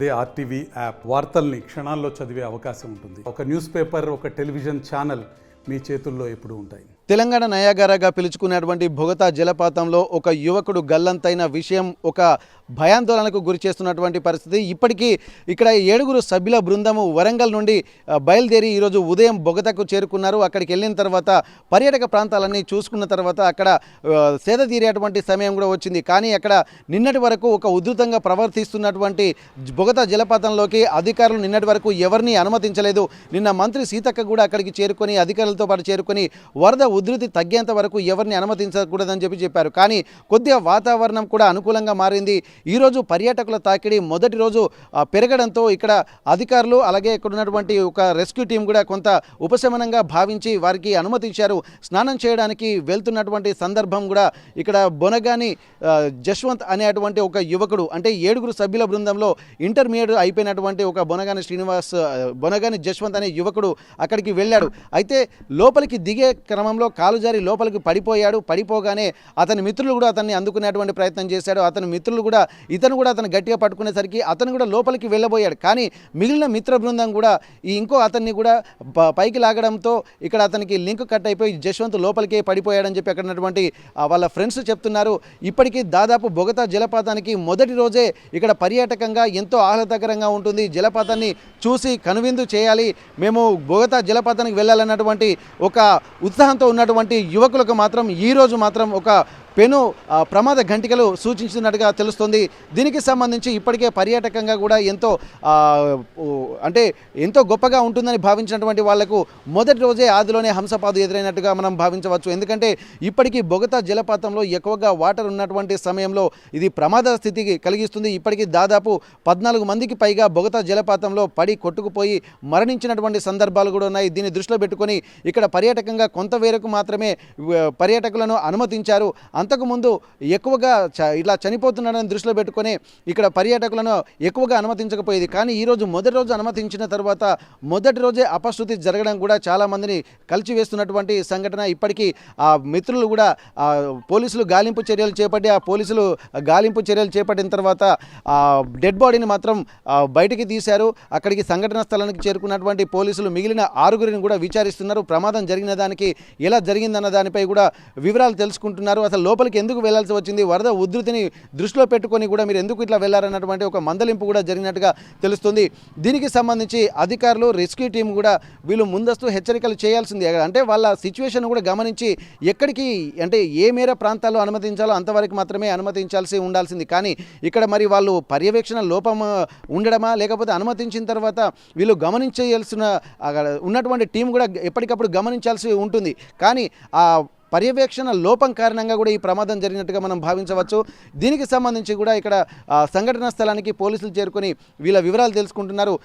అదే RTV app వార్తల్ని క్షణాల్లో చదివే అవకాశం ఉంటుంది. ఒక న్యూస్ పేపర్, ఒక టెలివిజన్ ఛానల్ మీ చేతుల్లో ఎప్పుడూ ఉంటాయి. తెలంగాణ నయాగారాగా పిలుచుకునేటువంటి బొగతా జలపాతంలో ఒక యువకుడు గల్లంతైన విషయం ఒక భయాందోళనకు గురి చేస్తున్నటువంటి పరిస్థితి. ఇప్పటికీ ఇక్కడ 7 సభ్యుల బృందము వరంగల్ నుండి బయలుదేరి ఈరోజు ఉదయం బొగతాకు చేరుకున్నారు. అక్కడికి వెళ్ళిన తర్వాత పర్యాటక ప్రాంతాలన్నీ చూసుకున్న తర్వాత అక్కడ సేద తీరేటువంటి సమయం కూడా వచ్చింది. కానీ అక్కడ నిన్నటి వరకు ఒక ఉధృతంగా ప్రవర్తిస్తున్నటువంటి బొగతా జలపాతంలోకి అధికారులు నిన్నటి వరకు ఎవరిని అనుమతించలేదు. నిన్న మంత్రి సీతక్క కూడా అక్కడికి చేరుకొని అధికారులతో పాటు చేరుకొని వరద ఉధృతి తగ్గేంత వరకు ఎవరిని అనుమతించకూడదని చెప్పారు. కానీ కొద్దిగా వాతావరణం కూడా అనుకూలంగా మారింది. ఈరోజు పర్యాటకుల తాకిడి మొదటి రోజు పెరగడంతో ఇక్కడ అధికారులు అలాగే ఇక్కడ ఉన్నటువంటి ఒక రెస్క్యూ టీం కూడా కొంత ఉపశమనంగా భావించి వారికి అనుమతించారు. స్నానం చేయడానికి వెళ్తున్నటువంటి సందర్భం కూడా ఇక్కడ బొనగాని జశ్వంత్ అనేటువంటి ఒక యువకుడు, అంటే 7 సభ్యుల బృందంలో ఇంటర్మీడియట్ అయిపోయినటువంటి ఒక బొనగాని జశ్వంత్ అనే యువకుడు అక్కడికి వెళ్ళాడు. అయితే లోపలికి దిగే క్రమంలో కాలు జారి లోపలికి పడిపోగానే అతని మిత్రులు కూడా అతన్ని అందుకునేటువంటి ప్రయత్నం చేశాడు. ఇతను కూడా అతను గట్టిగా పట్టుకునేసరికి అతను కూడా లోపలికి వెళ్ళబోయాడు. కానీ మిగిలిన మిత్ర బృందం కూడా ఇంకో అతన్ని కూడా పైకి లాగడంతో ఇక్కడ అతనికి లింక్ కట్ అయిపోయి జశ్వంత్ లోపలికే పడిపోయాడని చెప్పి అక్కడ ఉన్నటువంటి వాళ్ళ ఫ్రెండ్స్ చెప్తున్నారు. ఇప్పటికీ దాదాపు బొగతా జలపాతానికి మొదటి రోజే ఇక్కడ పర్యాటకంగా ఎంతో ఆహ్లాదకరంగా ఉంటుంది. జలపాతాన్ని చూసి కనువిందు చేయాలి, మేము బొగతా జలపాతానికి వెళ్ళాలన్నటువంటి ఒక ఉత్సాహంతో ఉన్నటువంటి యువకులకు మాత్రం ఈరోజు మాత్రం ఒక పెను ప్రమాద ఘంటికలు సూచించినట్టుగా తెలుస్తుంది. దీనికి సంబంధించి ఇప్పటికే పర్యాటకంగా కూడా ఎంతో గొప్పగా ఉంటుందని భావించినటువంటి వాళ్లకు మొదటి రోజే ఆదిలోనే హంసపాదు ఎదురైనట్టుగా మనం భావించవచ్చు. ఎందుకంటే ఇప్పటికీ బొగతా జలపాతంలో ఎక్కువగా వాటర్ ఉన్నటువంటి సమయంలో ఇది ప్రమాద స్థితికి కలిగిస్తుంది. ఇప్పటికీ దాదాపు 14 మందికి పైగా బొగతా జలపాతంలో పడి కొట్టుకుపోయి మరణించినటువంటి సందర్భాలు కూడా ఉన్నాయి. దీన్ని దృష్టిలో పెట్టుకొని ఇక్కడ పర్యాటకంగా కొంత వేరకు మాత్రమే పర్యాటకులను అనుమతించారు. అంతకుముందు ఎక్కువగా ఇలా చనిపోతున్నాడని దృష్టిలో పెట్టుకొని ఇక్కడ పర్యాటకులను ఎక్కువగా అనుమతించకపోయేది. కానీ ఈరోజు మొదటి రోజు అనుమతించిన తర్వాత మొదటి రోజే అపశృతి జరగడం కూడా చాలామందిని కలిచివేస్తున్నటువంటి సంఘటన. ఇప్పటికీ ఆ మిత్రులు కూడా పోలీసులు గాలింపు చర్యలు చేపట్టిన తర్వాత డెడ్ బాడీని మాత్రం బయటికి తీశారు. అక్కడికి సంఘటన స్థలానికి చేరుకున్నటువంటి పోలీసులు మిగిలిన 6 కూడా విచారిస్తున్నారు. ప్రమాదం జరిగిన దానికి ఎలా జరిగిందన్న దానిపై కూడా వివరాలు తెలుసుకుంటున్నారు. అసలు లోపలికి ఎందుకు వెళ్లాల్సి వచ్చింది, వరద ఉధృతిని దృష్టిలో పెట్టుకొని కూడా మీరు ఎందుకు ఇట్లా వెళ్లారన్నటువంటి ఒక మందలింపు కూడా జరిగినట్టుగా తెలుస్తుంది. దీనికి సంబంధించి అధికారులు రెస్క్యూ టీం కూడా వీళ్ళు ముందస్తు హెచ్చరికలు చేయాల్సింది. అంటే వాళ్ళ సిచ్యువేషన్ కూడా గమనించి ఎక్కడికి అంటే ఏ మేర ప్రాంతాల్లో అనుమతించాలో అంతవరకు మాత్రమే ఉండాల్సింది. కానీ ఇక్కడ మరి వాళ్ళు పర్యవేక్షణ లోపం ఉండడమా లేకపోతే అనుమతించిన తర్వాత వీళ్ళు గమనించాల్సిన ఉన్నటువంటి టీం కూడా ఎప్పటికప్పుడు గమనించాల్సి ఉంటుంది. కానీ ఆ పర్యవేక్షణ లోపం కారణంగా కూడా ఈ ప్రమాదం జరిగినట్టుగా మనం భావించవచ్చు. దీనికి సంబంధించి కూడా ఇక్కడ సంఘటనా స్థలానికి పోలీసులు చేరుకొని వీళ్ళ వివరాలు తెలుసుకుంటున్నారు.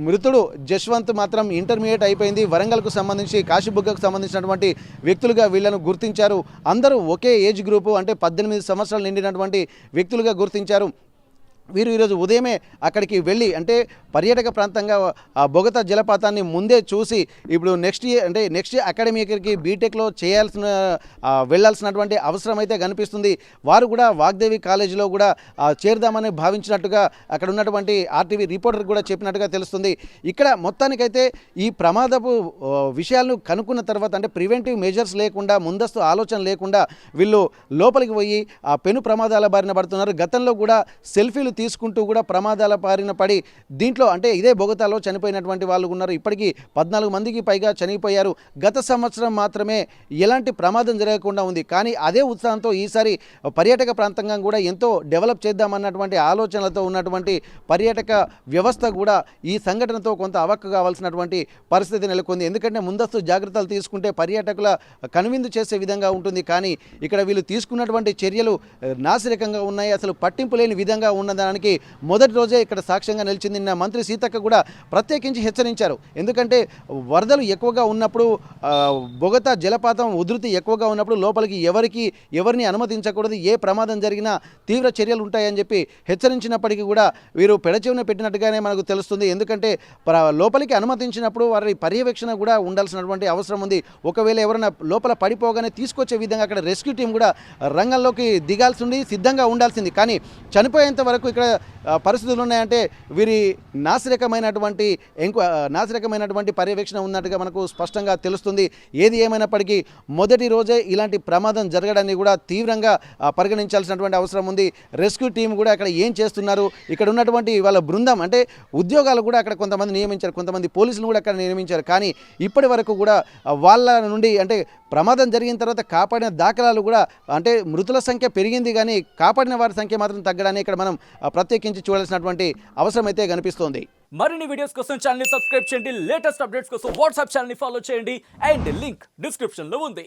మృతుడు జశ్వంత్ మాత్రం ఇంటర్మీడియట్ అయిపోయింది. వరంగల్కు సంబంధించి కాశీబుగ్గకు సంబంధించినటువంటి వ్యక్తులుగా వీళ్ళను గుర్తించారు. అందరూ ఒకే ఏజ్ గ్రూపు, అంటే 18 సంవత్సరాలు నిండినటువంటి వ్యక్తులుగా గుర్తించారు. వీరు ఈరోజు ఉదయమే అక్కడికి వెళ్ళి అంటే పర్యాటక ప్రాంతంగా బొగతా జలపాతాన్ని ముందే చూసి ఇప్పుడు నెక్స్ట్ అకాడమిక్కి బీటెక్లో వెళ్ళాల్సినటువంటి అవసరం అయితే కనిపిస్తుంది. వారు కూడా వాగ్దేవి కాలేజీలో కూడా చేరుదామని భావించినట్టుగా అక్కడ ఉన్నటువంటి ఆర్టీవీ రిపోర్టర్ కూడా చెప్పినట్టుగా తెలుస్తుంది. ఇక్కడ మొత్తానికైతే ఈ ప్రమాదపు విషయాలను కనుక్కున్న తర్వాత అంటే ప్రివెంటివ్ మెజర్స్ లేకుండా, ముందస్తు ఆలోచన లేకుండా వీళ్ళు లోపలికి పోయి పెను ప్రమాదాల బారిన పడుతున్నారు. గతంలో కూడా సెల్ఫీలు తీసుకుంటూ కూడా ప్రమాదాల బారిన పడి దీంట్లో అంటే ఇదే బొగతాలో చనిపోయినటువంటి వాళ్ళు ఉన్నారు. ఇప్పటికీ 14 మందికి పైగా చనిపోయారు. గత సంవత్సరం మాత్రమే ఎలాంటి ప్రమాదం జరగకుండా ఉంది. కానీ అదే ఉత్సాహంతో ఈసారి పర్యాటక ప్రాంతంగా కూడా ఎంతో డెవలప్ చేద్దామన్నటువంటి ఆలోచనలతో ఉన్నటువంటి పర్యాటక వ్యవస్థ కూడా ఈ సంఘటనతో కొంత అవక్కు కావాల్సినటువంటి పరిస్థితి నెలకొంది. ఎందుకంటే ముందస్తు జాగ్రత్తలు తీసుకుంటే పర్యాటకుల కనువిందు చేసే విధంగా ఉంటుంది. కానీ ఇక్కడ వీళ్ళు తీసుకున్నటువంటి చర్యలు నాసిరకంగా ఉన్నాయి. అసలు పట్టింపు లేని విధంగా ఉన్నదానికి మొదటి రోజే ఇక్కడ సాక్ష్యంగా నిలిచింది. నిన్న మంత్రి మంత్రి సీతక్క కూడా ప్రత్యేకించి హెచ్చరించారు. ఎందుకంటే వరదలు ఎక్కువగా ఉన్నప్పుడు బొగతా జలపాతం ఉధృతి ఎక్కువగా ఉన్నప్పుడు లోపలికి ఎవరిని అనుమతించకూడదు, ఏ ప్రమాదం జరిగినా తీవ్ర చర్యలు ఉంటాయని చెప్పి హెచ్చరించినప్పటికీ కూడా వీరు పెడచెవిన పెట్టినట్టుగానే మనకు తెలుస్తుంది. ఎందుకంటే లోపలికి అనుమతించినప్పుడు వారి పర్యవేక్షణ కూడా ఉండాల్సినటువంటి అవసరం ఉంది. ఒకవేళ ఎవరైనా లోపల పడిపోగానే తీసుకొచ్చే విధంగా అక్కడ రెస్క్యూ టీం కూడా రంగంలోకి దిగాల్సి ఉండి సిద్ధంగా ఉండాల్సింది. కానీ చనిపోయేంత వరకు ఇక్కడ పరిస్థితులు ఉన్నాయంటే వీరి నాసిరకమైనటువంటి పర్యవేక్షణ ఉన్నట్టుగా మనకు స్పష్టంగా తెలుస్తుంది. ఏది ఏమైనప్పటికీ మొదటి రోజే ఇలాంటి ప్రమాదం జరగడాన్ని కూడా తీవ్రంగా పరిగణించాల్సినటువంటి అవసరం ఉంది. రెస్క్యూ టీం కూడా అక్కడ ఏం చేస్తున్నారు, ఇక్కడ ఉన్నటువంటి వాళ్ళ బృందం అంటే ఉద్యోగాలు కూడా అక్కడ కొంతమంది నియమించారు, కొంతమంది పోలీసులు కూడా అక్కడ నియమించారు. కానీ ఇప్పటి వరకు కూడా వాళ్ళ నుండి అంటే ప్రమాదం జరిగిన తర్వాత కాపాడిన దాఖలాలు కూడా అంటే మృతుల సంఖ్య పెరిగింది కానీ కాపాడిన వారి సంఖ్య మాత్రం తగ్గడాన్ని ఇక్కడ మనం ప్రత్యేకించి చూడాల్సినటువంటి అవసరం అయితే కనిపిస్తోంది. మరిన్ని వీడియోస్ కోసం ఛానల్ ని సబ్స్క్రైబ్ చేయండి, లేటెస్ట్ అప్డేట్స్ కోసం వాట్సాప్ ఛానల్ ని ఫాలో చేయండి అండ్ లింక్ డిస్క్రిప్షన్ లో ఉంది.